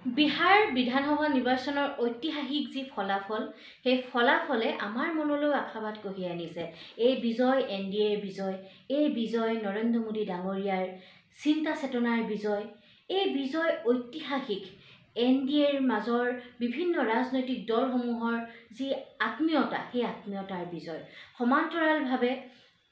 বিহাৰ বিধানসভা নিৰ্বাচনৰ ঐতিহাসিক যি ফলাফল, সেই ফলাফলে আমাৰ মনলৈ আশাবাদ কঢ়িয়াই আনিছে। এই বিজয় NDAৰ বিজয়, এই বিজয় নৰেন্দ্ৰ মোদী ডাঙৰীয়াৰ চিন্তা চেতনাৰ বিজয়, এই বিজয় ঐতিহাসিক NDAৰ মাজৰ বিভিন্ন ৰাজনৈতিক দলসমূহৰ যি আত্মীয়তা, সেই আত্মীয়তাৰ বিজয়। সমান্তৰালভাৱে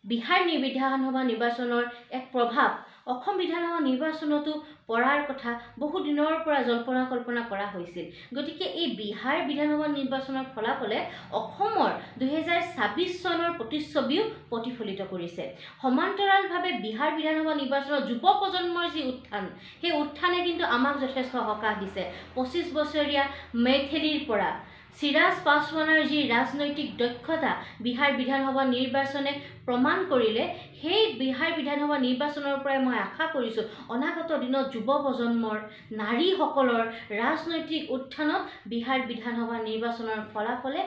বিহাৰ বিধানসভা নিৰ্বাচনৰ এক প্ৰভাৱ অসম বিধানসভা নিৰ্বাচনতো পৰাৰ কথা বহু দিনৰ পৰা জল্পনা কল্পনা কৰা হৈছিল। গতিকে এই বিহাৰ বিধানসভা নিৰ্বাচনৰ ফলাফলে অসমৰ 2026 চনৰ প্ৰতিচ্ছবিও প্ৰতিফলিত কৰিছে। সমান্তৰালভাৱে বিহাৰ বিধানসভা নিৰ্বাচনৰ যুৱ প্ৰজন্মৰ যি উত্থান, সেই উত্থানে কিন্তু আমাক যথেষ্ট সকাহ দিছে। 25 বছৰীয়া মেথিলিৰ পৰা চিৰাজ পাছৱানৰ যি ৰাজনৈতিক দক্ষতা বিহাৰ বিধানসভা নিৰ্বাচনে প্ৰমাণ কৰিলে, সেই বিহাৰ বিধানসভা নিৰ্বাচনৰ পৰাই মই আশা কৰিছোঁ অনাগত দিনত যুৱ প্ৰজন্মৰ নাৰীসকলৰ ৰাজনৈতিক উত্থানত বিহাৰ বিধানসভা নিৰ্বাচনৰ ফলাফলে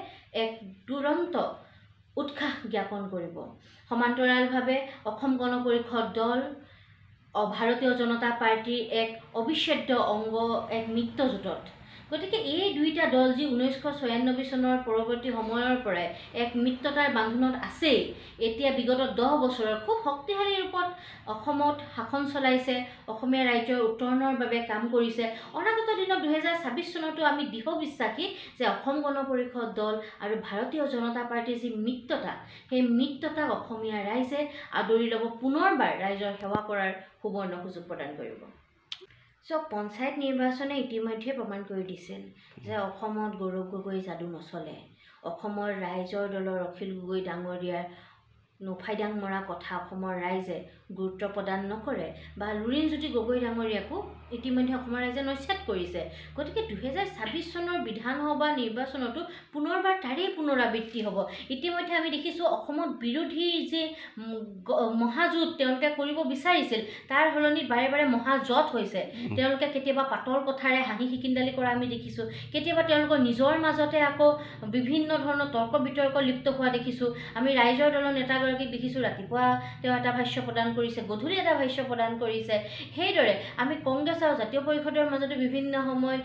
এক দুৰন্ত উৎসাহ জ্ঞাপন কৰিব। সমান্তৰালভাৱে অসম গণ পৰিষদ দল ভাৰতীয় জনতা পাৰ্টীৰ এক অবিচ্ছেদ্য অংগ, এক মিত্ৰজোঁটত। গতিকে এই দুইটা দল যি 1996 চনৰ পৰৱৰ্তী সময়ৰ পৰাই এক মিত্ৰতাৰ বান্ধোনত আছেই, এতিয়া বিগত 10 বছৰৰ খুব শক্তিশালী ৰূপত অসমত শাসন চলাইছে, অসমীয়া ৰাজ্যৰ উত্তৰণৰ বাবে কাম কৰিছে। অনাগত দিনত 2026 চনতো আমি দৃঢ় বিশ্বাসী যে অসম গণ পৰিষদ দল আৰু ভাৰতীয় জনতা পাৰ্টীৰ যি মিত্ৰতা, সেই মিত্ৰতাক অসমীয়া ৰাইজে আদৰি ল'ব, পুনৰবাৰ ৰাইজৰ সেৱা কৰাৰ সুবৰ্ণ সুযোগ প্ৰদান কৰিব। পঞ্চায়ত নিৰ্বাচনে ইতিমধ্যে প্ৰমাণ কৰি দিছিল যে অসমত গৌৰৱ গগৈ যাদু নচলে। অসমৰ ৰাইজৰ দলৰ অখিল গগৈ ডাঙৰীয়াৰ নোফাইদাং মৰা কথা অসমৰ ৰাইজে গুৰুত্ব প্ৰদান নকৰে, বা লুৰিণজ্যোতি গগৈ ডাঙৰীয়াকো ইতিমধ্যে অসমৰ ৰাইজে নস্যাৎ কৰিছে। গতিকে 2026 চনৰ বিধানসভা নিৰ্বাচনতো পুনৰবাৰ তাৰেই পুনৰাবৃত্তি হ'ব। ইতিমধ্যে আমি দেখিছোঁ অসমত বিৰোধীৰ যে মহাযুঁজ তেওঁলোকে কৰিব বিচাৰিছিল, তাৰ সলনি বাৰে বাৰে মহাজোঁট হৈছে। তেওঁলোকে কেতিয়াবা পাতল কথাৰে হাঁহি খিকিন্দালি কৰা আমি দেখিছোঁ, কেতিয়াবা তেওঁলোকৰ নিজৰ মাজতে আকৌ বিভিন্ন ধৰণৰ তৰ্ক বিতৰ্ক লিপ্ত হোৱা দেখিছোঁ। আমি ৰাইজৰ দলৰ নেতাগৰাকীক দেখিছোঁ, ৰাতিপুৱা তেওঁ এটা ভাষ্য প্ৰদান কৰিছে, গধূলি এটা ভাষ্য প্ৰদান কৰিছে। সেইদৰে আমি কংগ্ৰেছ আৰু জাতীয় পৰিষদৰ মাজতে বিভিন্ন সময়ত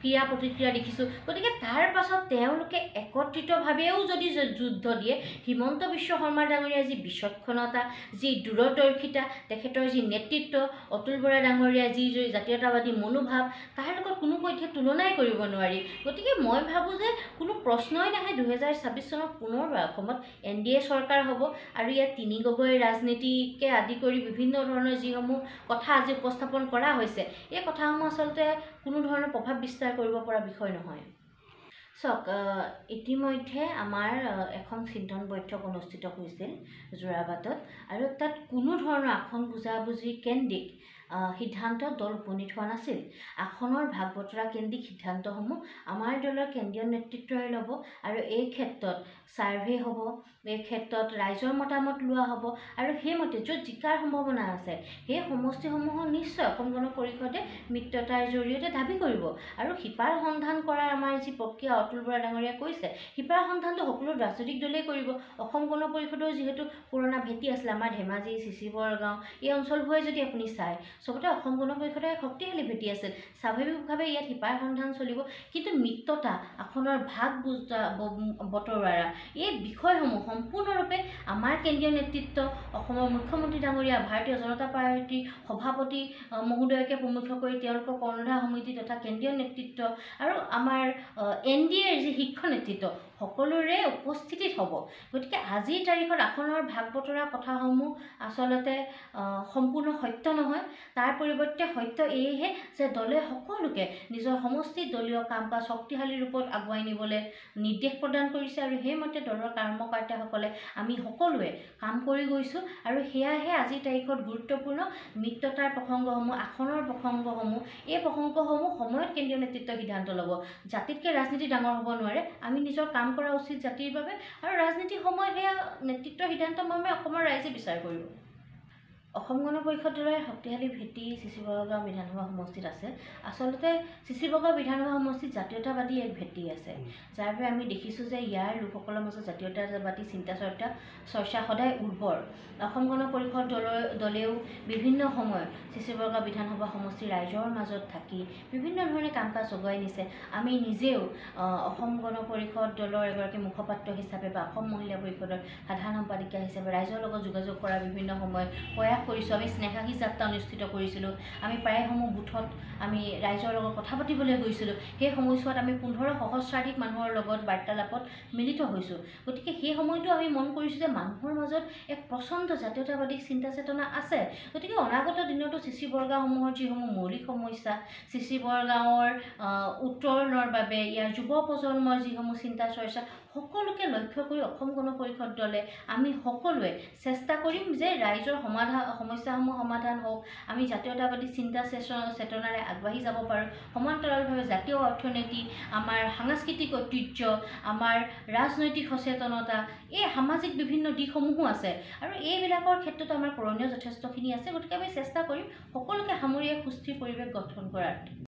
ক্ৰিয়া প্ৰতিক্ৰিয়া দেখিছোঁ। গতিকে তাৰ পাছত তেওঁলোকে একত্ৰিতভাৱেও যদি যুদ্ধ দিয়ে, হিমন্ত বিশ্ব শৰ্মা ডাঙৰীয়াৰ যি বিচক্ষণতা, যি দূৰদৰ্শিতা, তেখেতৰ যি নেতৃত্ব, অতুল বৰা ডাঙৰীয়াৰ যি জাতীয়তাবাদী মনোভাৱ, তাৰ লগত কোনোপধ্যে তুলনাই কৰিব নোৱাৰি। গতিকে মই ভাবোঁ যে কোনো প্ৰশ্নই নাহে, 2026 চনত পুনৰবাৰ অসমত NDA চৰকাৰ হ'ব। আৰু ইয়াত তিনি গগৈ ৰাজনীতিকে আদি কৰি বিভিন্ন ধৰণৰ যিসমূহ কথা আজি উপস্থাপন কৰা হৈছে, এই কথাসমূহ আচলতে কোনো ধৰণৰ প্ৰভাৱ বিস্তাৰ কৰিব পৰা বিষয় নহয়। ইতিমধ্যে আমাৰ এখন চিন্তন বৈঠক অনুষ্ঠিত হৈছিল যোৰাবাটত, আৰু তাত কোনো ধৰণৰ আসন বুজাবুজি কেন্দ্ৰিক সিদ্ধান্ত দল উপনীত হোৱা নাছিল। আসনৰ ভাগ বতৰা কেন্দ্ৰিক সিদ্ধান্তসমূহ আমাৰ দলৰ কেন্দ্ৰীয় নেতৃত্বই ল'ব, আৰু এই ক্ষেত্ৰত ছাৰ্ভে হ'ব, এই ক্ষেত্ৰত ৰাইজৰ মতামত লোৱা হ'ব, আৰু সেইমতে য'ত জিকাৰ সম্ভাৱনা আছে সেই সমষ্টিসমূহৰ নিশ্চয় অসম গণ পৰিষদে মিত্ৰতাৰ জৰিয়তে দাবী কৰিব। আৰু শিপাৰ সন্ধান কৰাৰ আমাৰ যি প্ৰক্ৰিয়া অতুল বৰা ডাঙৰীয়াই কৈছে, শিপাৰ সন্ধানটো সকলো ৰাজনৈতিক দলেই কৰিব। অসম গণ পৰিষদৰ যিহেতু পুৰণা ভেটি আছিলে, আমাৰ ধেমাজি, চিচিবৰগাঁও এই অঞ্চলবোৰে যদি আপুনি চায়, চবতে অসম গণ পৰিষদৰ এক শক্তিশালী ভেটি আছিল। স্বাভাৱিকভাৱে ইয়াত শিপাৰ সন্ধান চলিব, কিন্তু মিত্ৰতা, আসনৰ ভাগ বতৰা, এই বিষয়সমূহ সম্পূৰ্ণৰূপে আমাৰ কেন্দ্ৰীয় নেতৃত্ব, অসমৰ মুখ্যমন্ত্ৰী ডাঙৰীয়া, ভাৰতীয় জনতা পাৰ্টীৰ সভাপতি মহোদয়কে প্ৰমুখ্য কৰি তেওঁলোকৰ কৰ্ণধাৰ সমিতি তথা কেন্দ্ৰীয় নেতৃত্ব আৰু আমাৰ NDAৰ যি শীৰ্ষ নেতৃত্ব, সকলোৰে উপস্থিতিত হ'ব। গতিকে আজিৰ তাৰিখত আসনৰ ভাগ বতৰা কথাসমূহ আচলতে সম্পূৰ্ণ সত্য নহয়। তাৰ পৰিৱৰ্তে সত্য এয়েহে যে দলে সকলোকে নিজৰ সমষ্টি দলীয় কাম কাজ শক্তিশালী ৰূপত আগুৱাই নিবলৈ নিৰ্দেশ প্ৰদান কৰিছে, আৰু সেইমতে দলৰ কৰ্মকৰ্তাসকলে আমি সকলোৱে কাম কৰি গৈছোঁ। আৰু সেয়াহে আজিৰ তাৰিখত গুৰুত্বপূৰ্ণ মিত্ৰতাৰ প্ৰসংগসমূহ, আসনৰ প্ৰসংগসমূহ, এই প্ৰসংগসমূহ সময়ত কেন্দ্ৰীয় নেতৃত্ব সিদ্ধান্ত ল'ব। জাতিতকৈ ৰাজনীতি ডাঙৰ হ'ব নোৱাৰে। আমি নিজৰ কাম কৰা উচিত জাতিৰ বাবে, আৰু ৰাজনীতিৰ সময়ত সেয়া নেতৃত্বৰ সিদ্ধান্ত মৰ্মে অসমৰ ৰাইজে বিচাৰ কৰিব। অসম গণ পৰিষদ দলৰ শক্তিশালী ভেটি চিচি বৰগাঁও বিধানসভা সমষ্টিত আছে। আচলতে চিচি বৰগাঁও বিধানসভা সমষ্টিত জাতীয়তাবাদী এক ভেটি আছে, যাৰ বাবে আমি দেখিছোঁ যে ইয়াৰ লোকসকলৰ মাজত জাতীয়তাবাদী চিন্তা চৰ্চা সদায় উৰ্বৰ। অসম গণ পৰিষদ দলেও বিভিন্ন সময়ত চিচি বৰগাঁও বিধানসভা সমষ্টিৰ ৰাইজৰ মাজত থাকি বিভিন্ন ধৰণে কাম কাজ আগুৱাই নিছে। আমি নিজেও অসম গণ পৰিষদ দলৰ এগৰাকী মুখপাত্ৰ হিচাপে বা অসম মহিলা পৰিষদৰ সাধাৰণ সম্পাদিকা হিচাপে ৰাইজৰ লগত যোগাযোগ কৰা বিভিন্ন সময়ত প্ৰয়াস কৰিছোঁ। আমি স্নেহাসী যাত্ৰা অনুষ্ঠিত কৰিছিলোঁ। আমি প্ৰায়সমূহ বুথত আমি ৰাইজৰ লগত কথা পাতিবলৈ গৈছিলোঁ। সেই সময়ছোৱাত আমি 15 সহস্ৰাধিক মানুহৰ লগত বাৰ্তালাপত মিলিত হৈছোঁ। গতিকে সেই সময়তো আমি মন কৰিছোঁ যে মানুহৰ মাজত এক প্ৰচণ্ড জাতীয়তাবাদী চিন্তা চেতনা আছে। গতিকে অনাগত দিনতো চিচি বৰগাঁওসমূহৰ যিসমূহ মৌলিক সমস্যা, চিচি বৰগাঁৱৰ উত্তৰণৰ বাবে ইয়াৰ যুৱ প্ৰজন্মৰ যিসমূহ চিন্তা চৰ্চা, সকলোকে লক্ষ্য কৰি অসম গণ পৰিষদ দলে আমি সকলোৱে চেষ্টা কৰিম যে ৰাইজৰ সমস্যাসমূহ সমাধান হওক, আমি জাতীয়তাবাদী চিন্তা চেতনাৰে আগবাঢ়ি যাব পাৰোঁ। সমান্তৰালভাৱে জাতীয় অৰ্থনীতি, আমাৰ সাংস্কৃতিক ঐতিহ্য, আমাৰ ৰাজনৈতিক সচেতনতা, এই সামাজিক বিভিন্ন দিশসমূহো আছে আৰু এইবিলাকৰ ক্ষেত্ৰত আমাৰ কৰণীয় যথেষ্টখিনি আছে। গতিকে আমি চেষ্টা কৰিম সকলোকে সামৰি এক সুস্থিৰ পৰিৱেশ গঠন কৰাৰ।